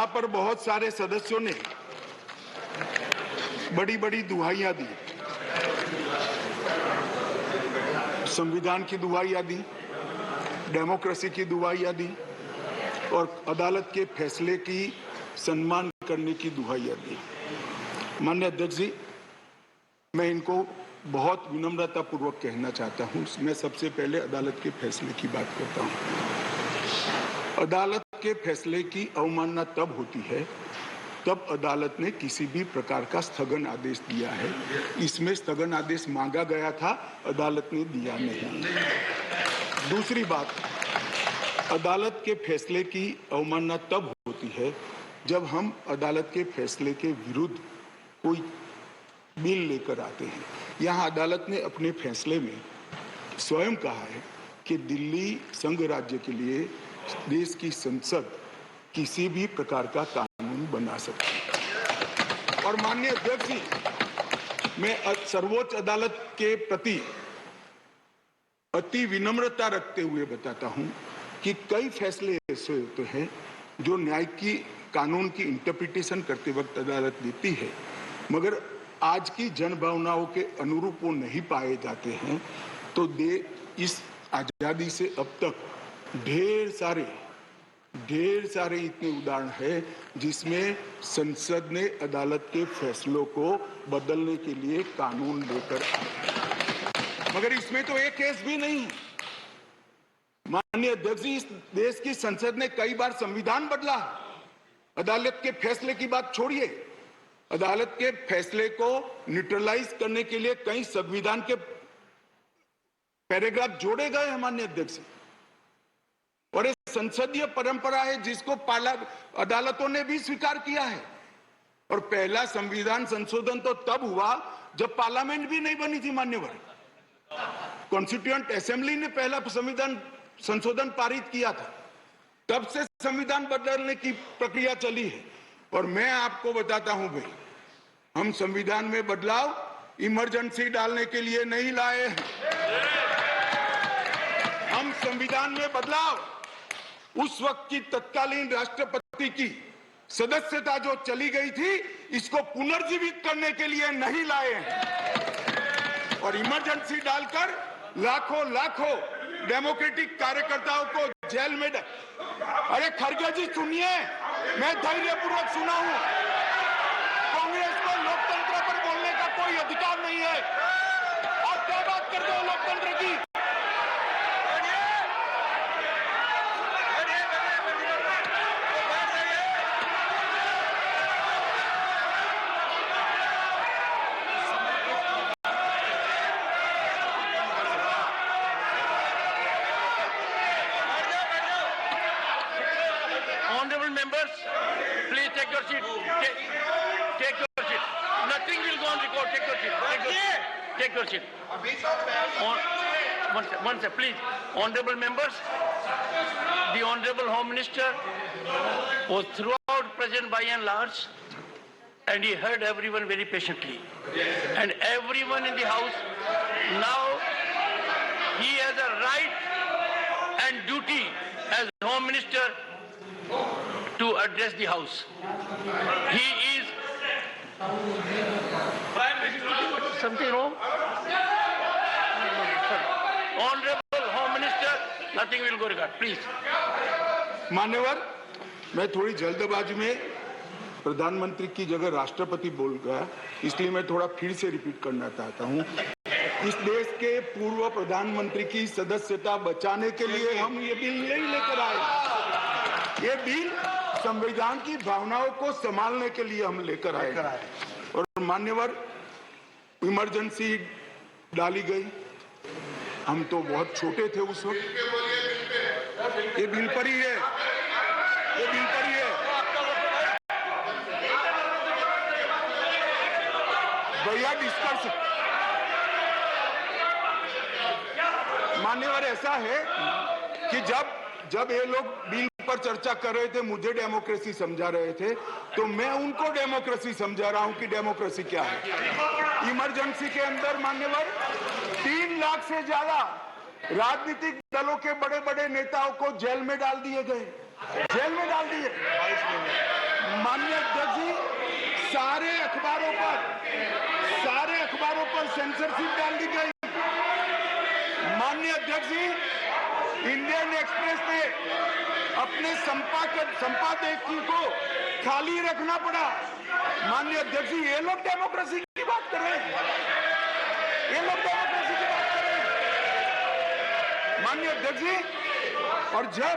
यहाँ पर बहुत सारे सदस्यों ने बड़ी बड़ी दुहाइयां दी, संविधान की दुहाइयां दी, डेमोक्रेसी की दुहाइयां दी और अदालत के फैसले की सम्मान करने की दुहाइयां दी। माननीय अध्यक्ष जी, मैं इनको बहुत विनम्रता पूर्वक कहना चाहता हूं। मैं सबसे पहले अदालत के फैसले की बात करता हूं। अदालत के फैसले की अवमानना तब होती है तब अदालत ने किसी भी प्रकार का स्थगन आदेश दिया है। इसमें स्थगन आदेश मांगा गया था, अदालत ने दिया नहीं। दूसरी बात, अदालत के फैसले की अवमानना तब होती है जब हम अदालत के फैसले के विरुद्ध कोई बिल लेकर आते हैं। यहाँ अदालत ने अपने फैसले में स्वयं कहा है कि दिल्ली संघ राज्य के लिए देश की संसद किसी भी प्रकार का कानून बना सकती है। और माननीय अध्यक्ष जी, मैं सर्वोच्च अदालत के प्रति अति विनम्रता रखते हुए बताता हूं कि कई फैसले ऐसे होते हैं जो न्याय की कानून की इंटरप्रिटेशन करते वक्त अदालत देती है, मगर आज की जनभावनाओं के अनुरूप वो नहीं पाए जाते हैं। तो इस आजादी से अब तक ढेर सारे इतने उदाहरण हैं जिसमें संसद ने अदालत के फैसलों को बदलने के लिए कानून लेकर आए, मगर इसमें तो एक केस भी नहीं है। माननीय अध्यक्ष जी, इस देश की संसद ने कई बार संविधान बदला। अदालत के फैसले की बात छोड़िए, अदालत के फैसले को न्यूट्रलाइज करने के लिए कई संविधान के पैराग्राफ जोड़े गए हैं माननीय अध्यक्ष। और ये संसदीय परंपरा है जिसको अदालतों ने भी स्वीकार किया है। और पहला संविधान संशोधन तो तब हुआ जब पार्लियामेंट भी नहीं बनी थी मान्यवर। कॉन्स्टिट्यूएंट असेंबली ने पहला संविधान संशोधन पारित किया था, तब से संविधान बदलने की प्रक्रिया चली है। और मैं आपको बताता हूं भाई, हम संविधान में बदलाव इमरजेंसी डालने के लिए नहीं लाए हैं। हम संविधान में बदलाव उस वक्त की तत्कालीन राष्ट्रपति की सदस्यता जो चली गई थी, इसको पुनर्जीवित करने के लिए नहीं लाए हैं। और इमरजेंसी डालकर लाखों डेमोक्रेटिक कार्यकर्ताओं को जेल में अरे खड़गे जी सुनिए, मैं धैर्यपूर्वक सुना हूं। कांग्रेस को लोकतंत्र पर बोलने का कोई अधिकार नहीं है। आप क्या बात करते हो लोकतंत्र की? Honorable members, please take your seat. Take your seat. Nothing will go on record. Take your seat. Take your seat. One second, please. Honorable members, the Honorable Home Minister was throughout present by and large, and he heard everyone very patiently. And everyone in the House, now he has a right and duty as Home Minister to address the House. He is something wrong? Honorable Home Minister, nothing will go regard. Please. मान्यवर, मैं थोड़ी जल्दबाजी में प्रधानमंत्री की जगह राष्ट्रपति बोल गया, इसलिए मैं थोड़ा फिर से रिपीट करना चाहता हूं। इस देश के पूर्व प्रधानमंत्री की सदस्यता बचाने के लिए हम ये बिल नहीं लेकर आए। ये बिल संविधान की भावनाओं को संभालने के लिए हम लेकर आए। और मान्यवर, इमरजेंसी डाली गई, हम तो बहुत छोटे थे उस वक्त। ये बिल पर ही है, ये बिल पर ही है। भैया डिस्कस, मान्यवर ऐसा है कि जब ये लोग बिल पर चर्चा कर रहे थे, मुझे डेमोक्रेसी समझा रहे थे, तो मैं उनको डेमोक्रेसी समझा रहा हूं कि डेमोक्रेसी क्या है। इमरजेंसी के अंदर मान्यवर 3 लाख से ज्यादा राजनीतिक दलों के बड़े बड़े नेताओं को जेल में डाल दिए गए, जेल में डाल दिए। सारे अखबारों पर सेंसरशिप डाल दी गई। माननीय अध्यक्ष जी, इंडियन एक्सप्रेस ने अपने संपादकीय को खाली रखना पड़ा। माननीय अध्यक्ष जी, ये लोग डेमोक्रेसी की बात कर रहे हैं, माननीय अध्यक्ष जी। और जब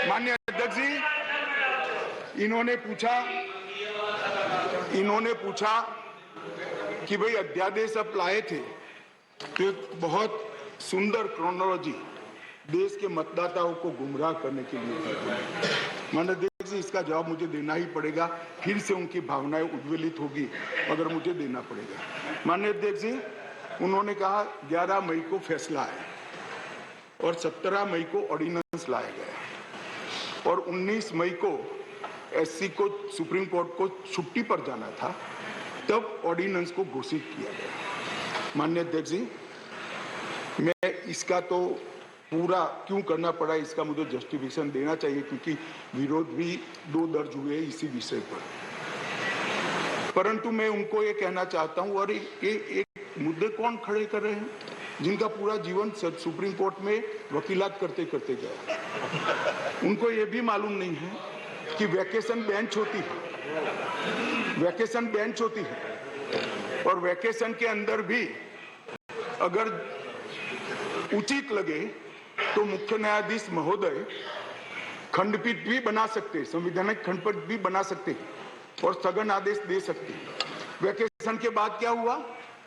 माननीय अध्यक्ष जी इन्होंने पूछा कि भाई अध्यादेश अब लाए थे तो बहुत सुंदर क्रोनोलॉजी देश के मतदाताओं को गुमराह करने के लिए। माननीय अध्यक्ष जी, इसका जवाब मुझे देना ही पड़ेगा, फिर से उनकी भावनाएं उद्वेलित होगी मगर मुझे देना पड़ेगा। माननीय अध्यक्ष जी, उन्होंने कहा 11 मई को फैसला है और 17 मई को ऑर्डिनेंस लाया गया और 19 मई को एससी को सुप्रीम कोर्ट को छुट्टी पर जाना था, तब ऑर्डिनेंस को घोषित किया गया। माननीय अध्यक्ष जी, मैं इसका तो पूरा क्यों करना पड़ा इसका मुझे जस्टिफिकेशन देना चाहिए, क्योंकि विरोध भी 2 दर्ज हुए इसी विषय पर। परंतु मैं उनको ये कहना चाहता हूं, और एक मुद्दे कौन खड़े कर रहे हैं जिनका पूरा जीवन सुप्रीम कोर्ट में वकीलात करते करते गया। उनको ये भी मालूम नहीं है कि वैकेशन बेंच होती है और वैकेशन के अंदर भी अगर उचित लगे तो मुख्य न्यायाधीश महोदय खंडपीठ भी बना सकते, संवैधानिक खंडपीठ भी बना सकते और स्थगन आदेश दे सकते। वैकेशन के बाद क्या हुआ?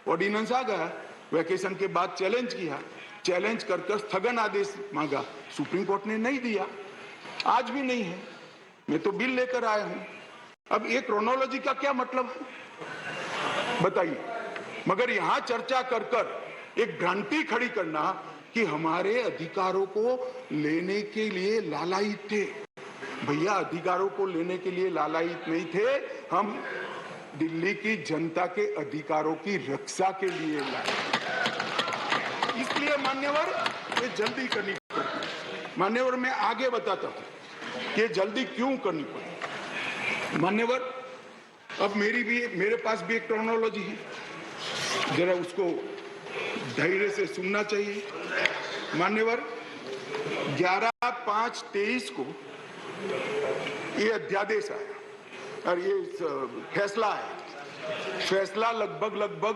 ऑर्डिनेंस आ गया। वैकेशन के बाद चैलेंज किया, चैलेंज कर स्थगन आदेश मांगा, सुप्रीम कोर्ट ने नहीं दिया, आज भी नहीं है। मैं तो बिल लेकर आया हूं। अब ये क्रोनोलॉजी का क्या मतलब है बताइए? मगर यहां चर्चा कर एक भ्रांति खड़ी करना कि हमारे अधिकारों को लेने के लिए लालायित थे। भैया, अधिकारों को लेने के लिए लालायित नहीं थे, हम दिल्ली की जनता के अधिकारों की रक्षा के लिए लाए। इसलिए मान्यवर, ये जल्दी करनी पड़ी। मान्यवर, मैं आगे बताता हूं कि जल्दी क्यों करनी पड़ी। मान्यवर, अब मेरे पास भी एक क्रोनोलॉजी है, जरा उसको धैर्य से सुनना चाहिए। मान्यवर, 11/5/23 को ये अध्यादेश आया और ये फैसला है। फैसला लगभग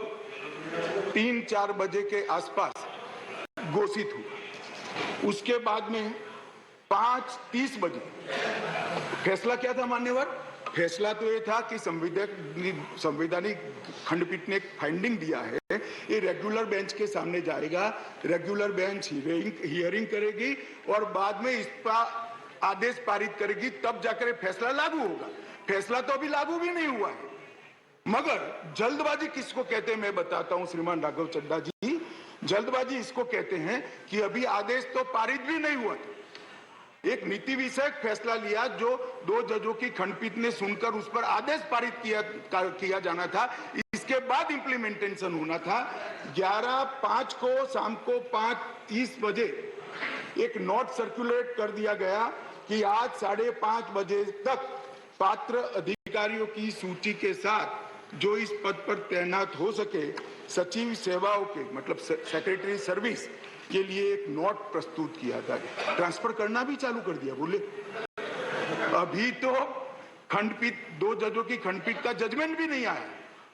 3-4 बजे के आसपास घोषित हुआ। उसके बाद में 5:30 बजे फैसला क्या था मान्यवर? फैसला तो ये था कि संवैधानिक खंडपीठ ने एक फाइंडिंग दिया है, ये रेगुलर बेंच के सामने जाएगा, रेगुलर बेंच हियरिंग करेगी और बाद में इस पर आदेश पारित करेगी, तब जाकर फैसला लागू होगा। फैसला तो अभी लागू भी नहीं हुआ है। मगर जल्दबाजी किसको कहते हैं मैं बताता हूं श्रीमान राघव चड्ढा जी। जल्दबाजी इसको कहते हैं कि अभी आदेश तो पारित भी नहीं हुआ था। एक नीति विषयक फैसला लिया जो 2 जजों की खंडपीठ ने सुनकर उस पर आदेश पारित किया जाना था, इसके बाद इंप्लीमेंटेशन होना था। 11/5 को शाम को 5:30 बजे एक नोट सर्कुलेट कर दिया गया कि आज 5:30 बजे तक पात्र अधिकारियों की सूची के साथ जो इस पद पर तैनात हो सके, सचिव सेवाओं के मतलब सेक्रेटरी सर्विस के लिए एक नोट प्रस्तुत किया था। ट्रांसफर करना भी चालू कर दिया। बोले अभी तो खंडपीठ 2 जजों की खंडपीठ का जजमेंट भी नहीं आया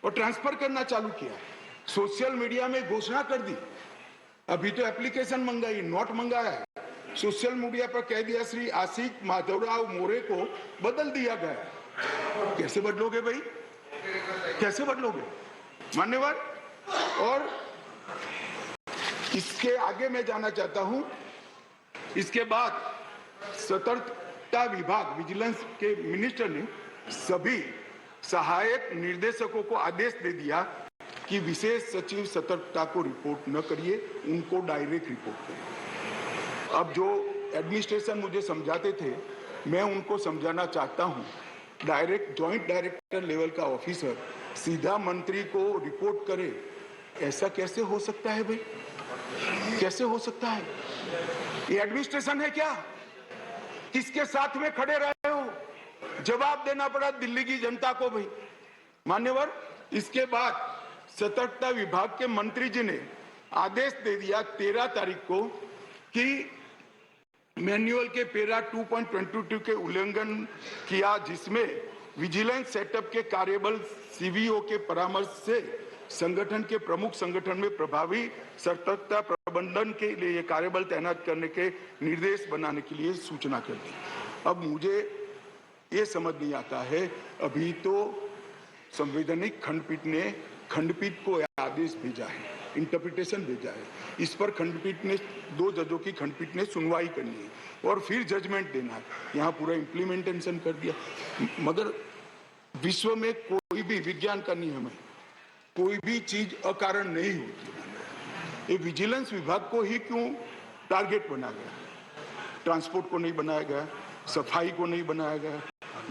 और ट्रांसफर करना चालू किया। सोशल मीडिया में घोषणा कर दी, अभी तो एप्लीकेशन मंगाई, नोट मंगाया है। सोशल मीडिया पर कह दिया श्री आशिक माधवराव मोरे को बदल दिया गया। कैसे बदलोगे भाई, कैसे बदलोगे मान्यवर? और इसके आगे मैं जाना चाहता हूं। इसके बाद सतर्कता विभाग विजिलेंस के मिनिस्टर ने सभी सहायक निर्देशकों को आदेश दे दिया कि विशेष सचिव सतर्कता को रिपोर्ट न करिए, उनको डायरेक्ट रिपोर्ट करिए। अब जो एडमिनिस्ट्रेशन मुझे समझाते थे, मैं उनको समझाना चाहता हूं, डायरेक्ट जॉइंट डायरेक्टर लेवल का ऑफिसर सीधा मंत्री को रिपोर्ट करे, ऐसा कैसे हो सकता है भाई? कैसे हो सकता है? ये एडमिनिस्ट्रेशन है क्या? किसके साथ में खड़े रहे हो? जवाब देना पड़ा दिल्ली की जनता को भी। मान्यवर, इसके बाद सतर्कता विभाग के मंत्री जी ने आदेश दे दिया 13 तारीख को कि मैनुअल के पैरा 2.22 के उल्लंघन किया, जिसमें विजिलेंस सेटअप के कार्यबल सीवीओ के परामर्श से संगठन के प्रमुख संगठन में प्रभावी सतर्कता प्रबंधन के लिए कार्यबल तैनात करने के निर्देश बनाने के लिए सूचना कर दी। अब मुझे ये समझ नहीं आता है, अभी तो संवैधानिक खंडपीठ को आदेश भेजा है, इंटरप्रिटेशन भेजा है, इस पर खंडपीठ ने 2 जजों की खंडपीठ ने सुनवाई करनी है और फिर जजमेंट देना है। यहाँ पूरा इम्प्लीमेंटेशन कर दिया। मगर विश्व में कोई भी, विज्ञान का नियम है, कोई भी चीज अकारण नहीं होती। ये विजिलेंस विभाग को ही क्यों टारगेट बनाया गया? ट्रांसपोर्ट को नहीं बनाया गया, सफाई को नहीं बनाया गया,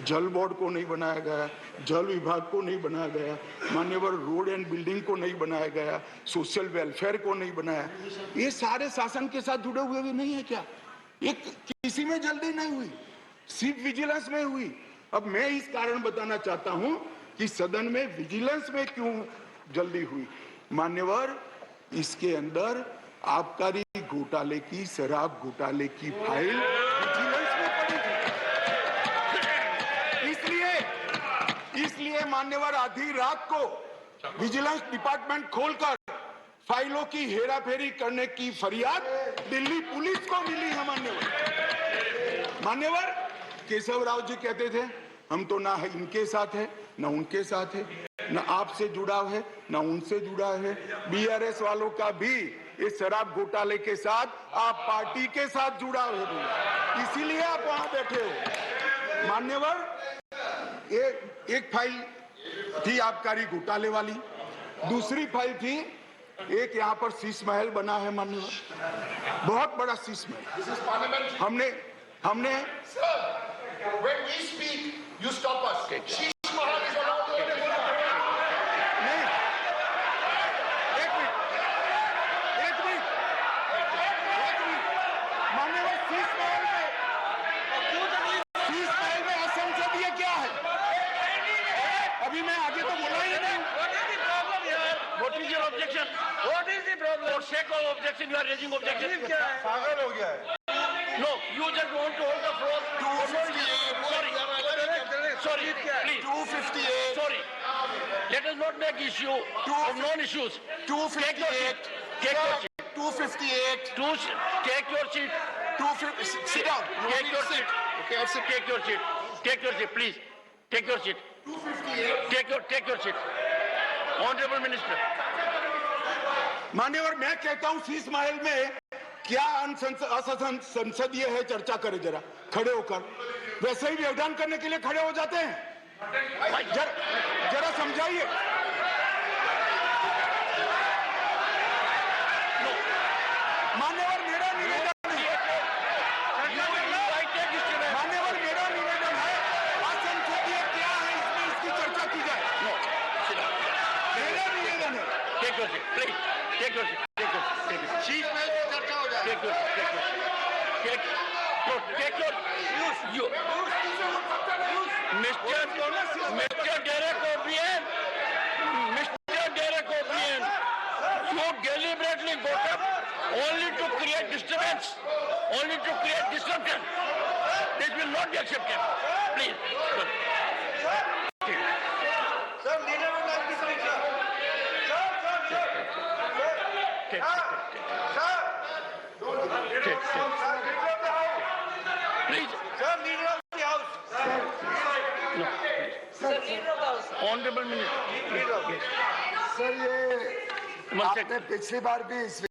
जल बोर्ड को नहीं बनाया गया, जल विभाग को नहीं बनाया गया, मान्यवर रोड एंड बिल्डिंग को नहीं बनाया गया, सोशल वेलफेयर को नहीं बनाया। ये सारे शासन के साथ जुड़े हुए भी नहीं है क्या? ये किसी में जल्दी नहीं हुई, सिर्फ विजिलेंस में हुई। अब मैं इस कारण बताना चाहता हूं कि सदन में विजिलेंस में क्यों जल्दी हुई। मान्यवर, इसके अंदर आबकारी घोटाले की, शराब घोटाले की फाइल विजिलेंस में पड़ी थी। इसलिए मान्यवर आधी रात को विजिलेंस डिपार्टमेंट खोलकर फाइलों की हेराफेरी करने की फरियाद दिल्ली पुलिस को मिली है। मान्यवर केशव राव जी कहते थे हम तो ना इनके साथ है ना उनके साथ है, ना आपसे जुड़ाव है ना उनसे जुड़ा है। बीआरएस वालों का भी इस शराब घोटाले के साथ आप पार्टी के साथ जुड़ाव है, इसीलिए आप वहां बैठे हो। मान्यवर, एक फाइल थी आबकारी घोटाले वाली, दूसरी फाइल थी एक यहाँ पर शीश महल बना है मान्यवर, बहुत बड़ा शीश महल। हमने When we speak, you stop us. Sheesh Mahal is allowed to नहीं, एक मिनट, मान्यवर, शीश महल में असंसदीय क्या है? अभी मैं आगे तो बोला ही नहीं। What is your objection? What is the problem? For sake of objection, you are raising objection. पागल हो गया है। No, you just want to hold the floor. 258. Sorry, please. 258. Sorry. Let us not make issue of non-issues. 258. Take your seat. 258. Take your seat. 250. Sit down. Take your seat. Okay, I'll sit. Take your seat. Take your seat, please. Take your seat. 258. Take your seat. Honorable Minister. मान्यवर, मैं कहता हूं शीश महल में क्या असंसदीय है, चर्चा करें जरा खड़े होकर। वैसे ही व्यवधान करने के लिए खड़े हो जाते हैं, जरा समझाइए। मान्यवर, मेरा निवेदन है, मान्यवर मेरा निवेदन है, असंसदीय क्या है इसमें इसकी चर्चा की जाए। मेरा निवेदन है। Take your seat, please. Take your seat. Take your seat. Take your seat. Sheesh Mahal की चर्चा हो जाए। Take your seat. Take your seat. Take your. You. Mr. Derek O'Brien. Mr. Derek O'Brien. You deliberately got up only to create disturbance, only to create disruption. This will not be accepted. Please. Sir, leader would like to speak, sir. Take. Please. Sir, leader of the house. No. Honorable Minister. Leader of the house. Sir, ये One आपने second. पिछली बार भी इस